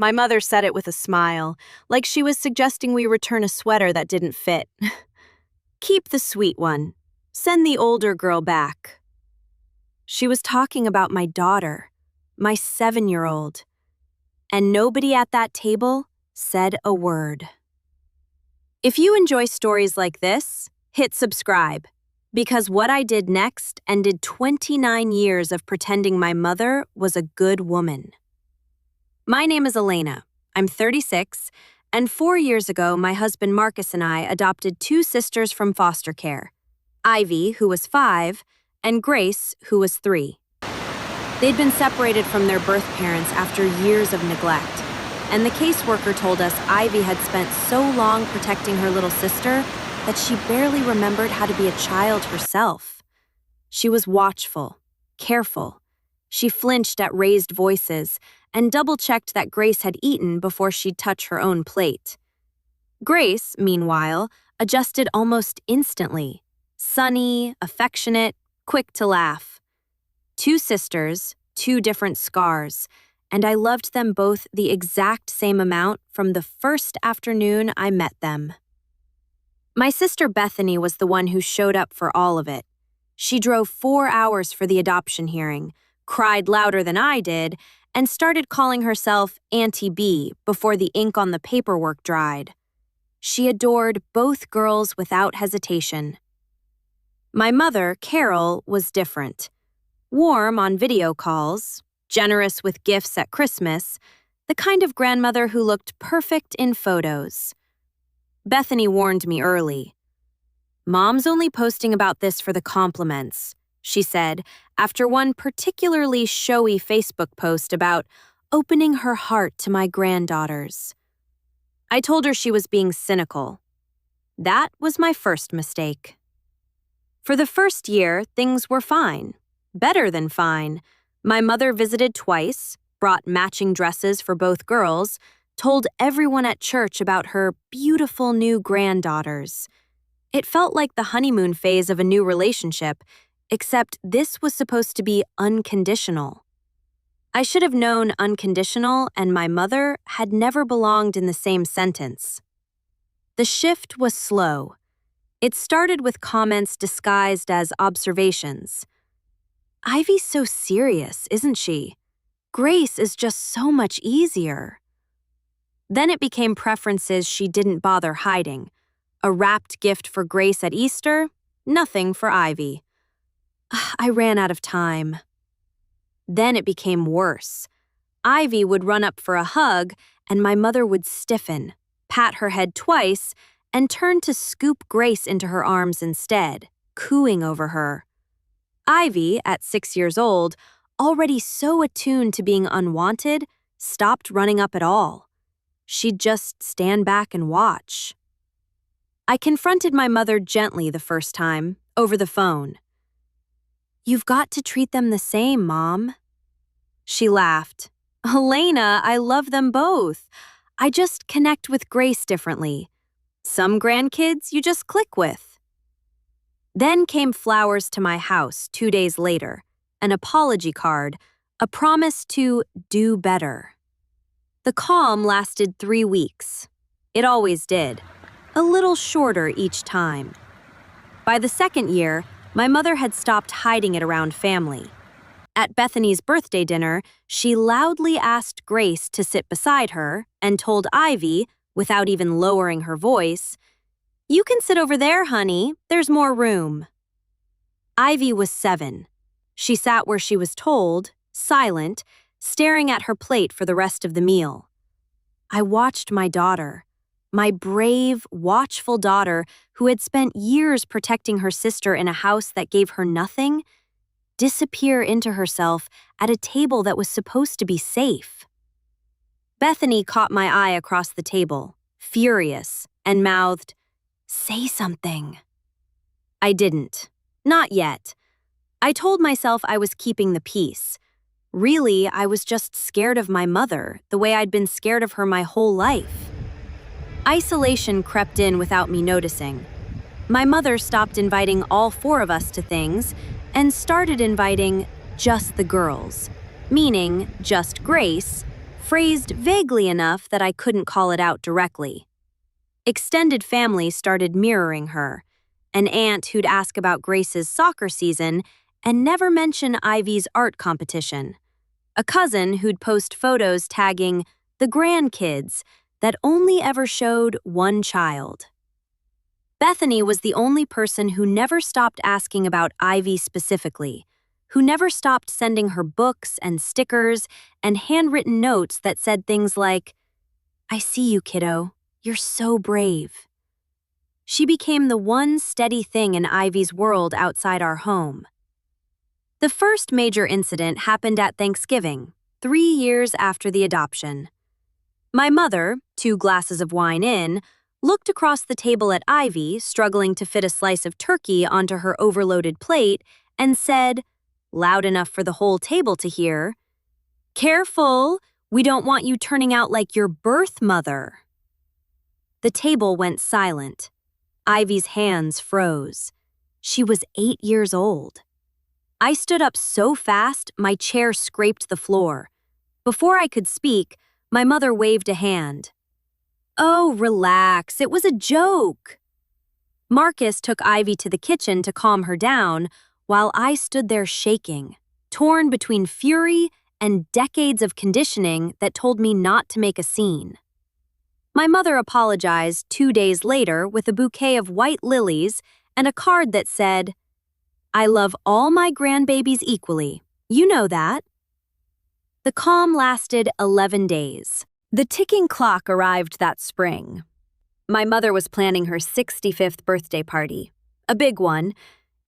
My mother said it with a smile, like she was suggesting we return a sweater that didn't fit. Keep the sweet one. Send the older girl back. She was talking about my daughter, my 7-year-old. And nobody at that table said a word. If you enjoy stories like this, hit subscribe, because what I did next ended 29 years of pretending my mother was a good woman. My name is Elena. I'm 36, and 4 years ago, my husband Marcus and I adopted 2 sisters from foster care, Ivy, who was 5, and Grace, who was 3. They'd been separated from their birth parents after years of neglect, and the caseworker told us Ivy had spent so long protecting her little sister that she barely remembered how to be a child herself. She was watchful, careful. She flinched at raised voices and double-checked that Grace had eaten before she'd touch her own plate. Grace, meanwhile, adjusted almost instantly. Sunny, affectionate, quick to laugh. 2 sisters, 2 different scars, and I loved them both the exact same amount from the first afternoon I met them. My sister Bethany was the one who showed up for all of it. She drove 4 hours for the adoption hearing, cried louder than I did, and started calling herself Auntie B before the ink on the paperwork dried. She adored both girls without hesitation. My mother, Carol, was different. Warm on video calls, generous with gifts at Christmas, the kind of grandmother who looked perfect in photos. Bethany warned me early. "Mom's only posting about this for the compliments," she said after one particularly showy Facebook post about opening her heart to my granddaughters. I told her she was being cynical. That was my first mistake. For the first year, things were fine. Better than fine. My mother visited twice, brought matching dresses for both girls, told everyone at church about her beautiful new granddaughters. It felt like the honeymoon phase of a new relationship, except this was supposed to be unconditional. I should have known unconditional and my mother had never belonged in the same sentence. The shift was slow. It started with comments disguised as observations. "Ivy's so serious, isn't she? Grace is just so much easier." Then it became preferences she didn't bother hiding. A wrapped gift for Grace at Easter, nothing for Ivy. I ran out of time. Then it became worse. Ivy would run up for a hug, and my mother would stiffen, pat her head twice, and turn to scoop Grace into her arms instead, cooing over her. Ivy, at 6 years old, already so attuned to being unwanted, stopped running up at all. She'd just stand back and watch. I confronted my mother gently the first time, over the phone. "You've got to treat them the same, Mom." She laughed. "Elena, I love them both. I just connect with Grace differently. Some grandkids you just click with." Then came flowers to my house 2 days later, an apology card, a promise to do better. The calm lasted 3 weeks. It always did, a little shorter each time. By the second year, my mother had stopped hiding it around family. At Bethany's birthday dinner, she loudly asked Grace to sit beside her and told Ivy, without even lowering her voice, "You can sit over there, honey. There's more room." Ivy was 7. She sat where she was told, silent, staring at her plate for the rest of the meal. I watched my daughter, my brave, watchful daughter who had spent years protecting her sister in a house that gave her nothing, disappear into herself at a table that was supposed to be safe. Bethany caught my eye across the table, furious, and mouthed, "Say something." I didn't. Not yet. I told myself I was keeping the peace. Really, I was just scared of my mother, the way I'd been scared of her my whole life. Isolation crept in without me noticing. My mother stopped inviting all 4 of us to things and started inviting just the girls, meaning just Grace, phrased vaguely enough that I couldn't call it out directly. Extended family started mirroring her. An aunt who'd ask about Grace's soccer season and never mention Ivy's art competition. A cousin who'd post photos tagging the grandkids that only ever showed one child. Bethany was the only person who never stopped asking about Ivy specifically, who never stopped sending her books and stickers and handwritten notes that said things like, "I see you, kiddo. You're so brave." She became the one steady thing in Ivy's world outside our home. The first major incident happened at Thanksgiving, 3 years after the adoption. My mother, 2 glasses of wine in, looked across the table at Ivy, struggling to fit a slice of turkey onto her overloaded plate, and said, loud enough for the whole table to hear, "Careful, we don't want you turning out like your birth mother." The table went silent. Ivy's hands froze. She was 8 years old. I stood up so fast, my chair scraped the floor. Before I could speak, my mother waved a hand. "Oh, relax, it was a joke." Marcus took Ivy to the kitchen to calm her down, while I stood there shaking, torn between fury and decades of conditioning that told me not to make a scene. My mother apologized 2 days later with a bouquet of white lilies and a card that said, "I love all my grandbabies equally. You know that." The calm lasted 11 days. The ticking clock arrived that spring. My mother was planning her 65th birthday party. A big one.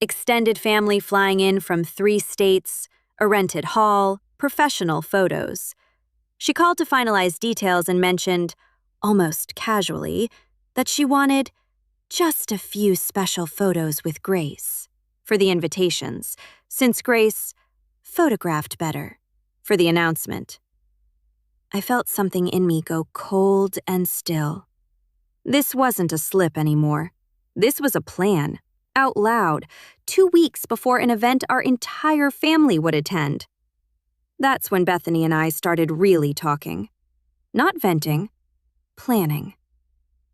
Extended family flying in from 3 states, a rented hall, professional photos. She called to finalize details and mentioned, almost casually, that she wanted just a few special photos with Grace for the invitations, since Grace photographed better for the announcement. I felt something in me go cold and still. This wasn't a slip anymore. This was a plan, out loud, 2 weeks before an event our entire family would attend. That's when Bethany and I started really talking. Not venting, planning.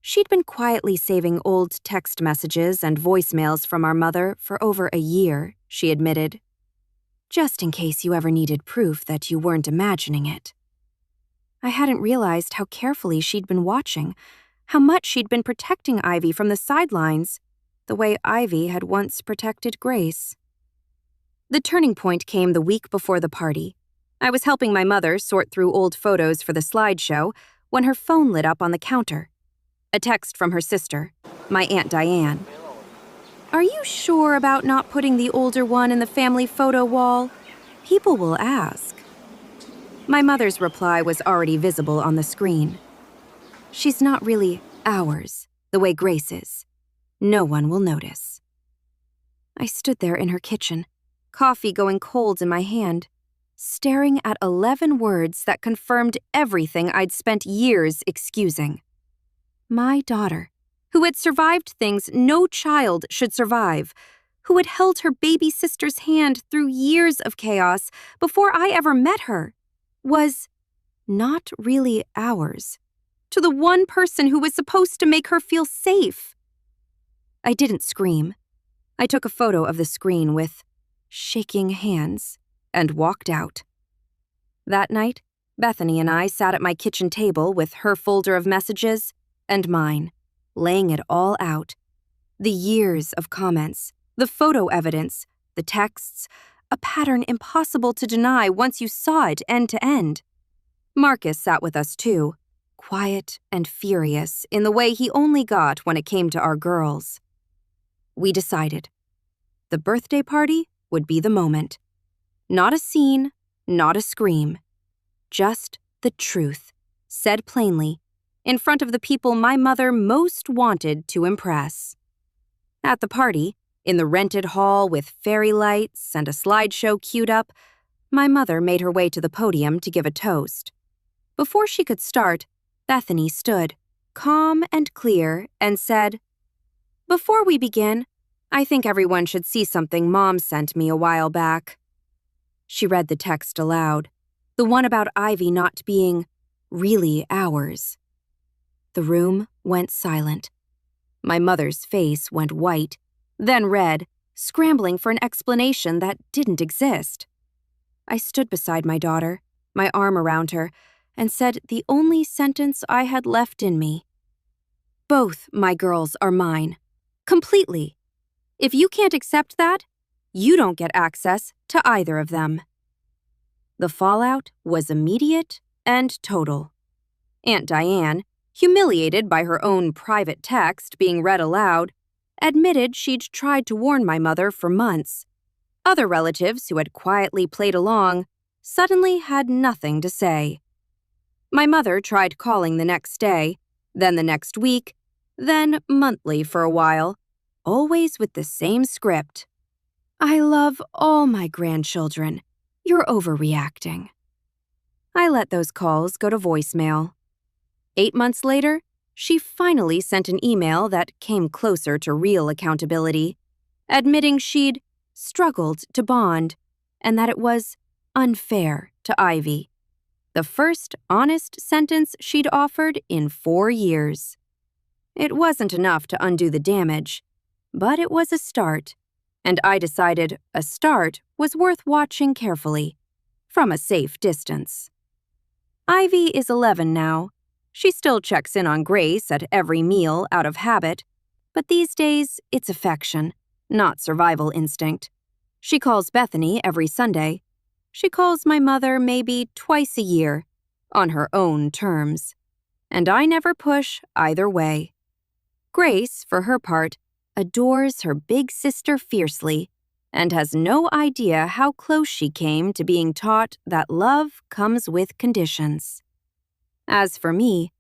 She'd been quietly saving old text messages and voicemails from our mother for over a year, she admitted. Just in case you ever needed proof that you weren't imagining it. I hadn't realized how carefully she'd been watching, how much she'd been protecting Ivy from the sidelines, the way Ivy had once protected Grace. The turning point came the week before the party. I was helping my mother sort through old photos for the slideshow when her phone lit up on the counter. A text from her sister, my Aunt Diane. "Are you sure about not putting the older one in the family photo wall? People will ask." My mother's reply was already visible on the screen. "She's not really ours, the way Grace is. No one will notice." I stood there in her kitchen, coffee going cold in my hand, staring at 11 words that confirmed everything I'd spent years excusing. My daughter, who had survived things no child should survive, who had held her baby sister's hand through years of chaos before I ever met her, was not really ours, to the one person who was supposed to make her feel safe. I didn't scream. I took a photo of the screen with shaking hands and walked out. That night, Bethany and I sat at my kitchen table with her folder of messages and mine, laying it all out. The years of comments, the photo evidence, the texts, a pattern impossible to deny once you saw it end to end. Marcus sat with us too, quiet and furious in the way he only got when it came to our girls. We decided. The birthday party would be the moment. Not a scene, not a scream. Just the truth, said plainly, in front of the people my mother most wanted to impress. At the party, in the rented hall with fairy lights and a slideshow queued up, my mother made her way to the podium to give a toast. Before she could start, Bethany stood, calm and clear, and said, "Before we begin, I think everyone should see something Mom sent me a while back." She read the text aloud, the one about Ivy not being really ours. The room went silent. My mother's face went white, then red, scrambling for an explanation that didn't exist. I stood beside my daughter, my arm around her, and said the only sentence I had left in me. Both my girls are mine. Completely. If you can't accept that, you don't get access to either of them. The fallout was immediate and total. Aunt Diane, humiliated by her own private text being read aloud, admitted she'd tried to warn my mother for months. Other relatives who had quietly played along suddenly had nothing to say. My mother tried calling the next day, then the next week, then monthly for a while, always with the same script. I love all my grandchildren. You're overreacting. I let those calls go to voicemail. 8 months later, she finally sent an email that came closer to real accountability, admitting she'd struggled to bond and that it was unfair to Ivy. The first honest sentence she'd offered in 4 years. It wasn't enough to undo the damage, but it was a start, and I decided a start was worth watching carefully, from a safe distance. Ivy is 11 now. She still checks in on Grace at every meal out of habit, but these days it's affection, not survival instinct. She calls Bethany every Sunday. She calls my mother maybe twice a year, on her own terms. And I never push either way. Grace, for her part, adores her big sister fiercely and has no idea how close she came to being taught that love comes with conditions. As for me,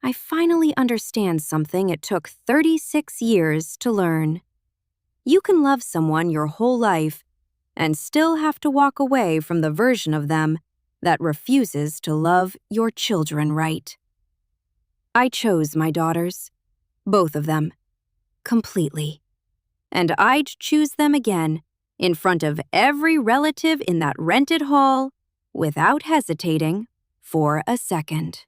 I finally understand something it took 36 years to learn. You can love someone your whole life and still have to walk away from the version of them that refuses to love your children right. I chose my daughters, both of them, completely. And I'd choose them again in front of every relative in that rented hall without hesitating for a second.